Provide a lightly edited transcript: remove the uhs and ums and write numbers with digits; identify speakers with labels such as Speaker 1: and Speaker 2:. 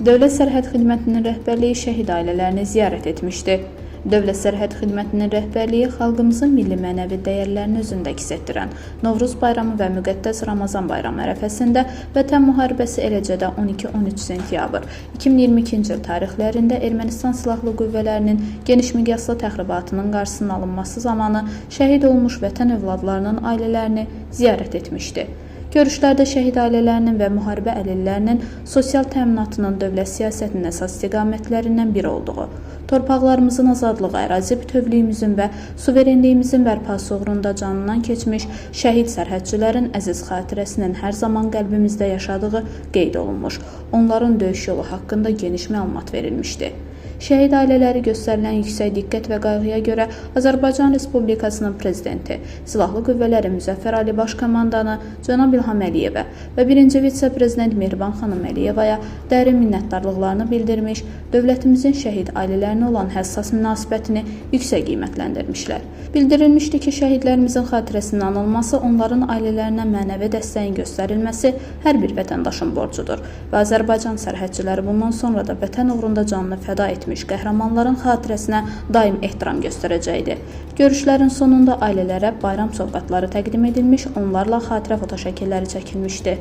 Speaker 1: Dövlət Sərhəd Xidmətinin rəhbərliyi şəhid ailələrini ziyarət etmişdi. Dövlət Sərhəd Xidmətinin rəhbərliyi xalqımızın milli mənəvi dəyərlərini özündə əks etdirən Novruz bayramı və müqəddəs Ramazan bayramı ərəfəsində Vətən müharibəsi, eləcə də 12-13 sentyabr 2022-ci il tarixlərində Ermənistan Silahlı Qüvvələrinin geniş miqyaslı təxribatının qarşısının alınması zamanı şəhid olmuş vətən övladlarının ailələrini ziyarət etmişdi. Görüşlərdə şəhid ailələrinin və müharibə əlillərinin sosial təminatının dövlət siyasətinin əsas istiqamətlərindən biri olduğu, torpaqlarımızın azadlığı, ərazi bütövlüyümüzün və suverenliyimizin bərpası uğrunda canından keçmiş şəhid sərhədçilərin əziz xatirəsinin hər zaman qəlbimizdə yaşadığı qeyd olunmuş, onların döyüş yolu haqqında geniş məlumat verilmişdi. Şəhid ailələri göstərilən yüksək diqqət və qayğıya görə Azərbaycan Respublikasının Prezidenti, Silahlı Qüvvələrin Müzəffər Ali Baş Komandanı cənab İlham Əliyevə və 1-ci vitse-prezident Mehriban xanım Əliyevaya dərin minnətdarlıqlarını bildirmiş, dövlətimizin şəhid ailələrinə olan həssas münasibətini yüksək qiymətləndirmişlər. Bildirilmişdi ki, şəhidlərimizin xatirəsinin anılması, onların ailələrinə mənəvi dəstəyin göstərilməsi hər bir vətəndaşın borcudur və Azərbaycan sərhədçiləri bundan sonra da vətən uğrunda canını fəda etmiş qəhrəmanların xatirəsinə daim ehtiram göstərəcəkdir. Görüşlərin sonunda ailələrə bayram sovqatları təqdim edilmiş, onlarla xatirə fotoşəkilləri çəkilmişdi.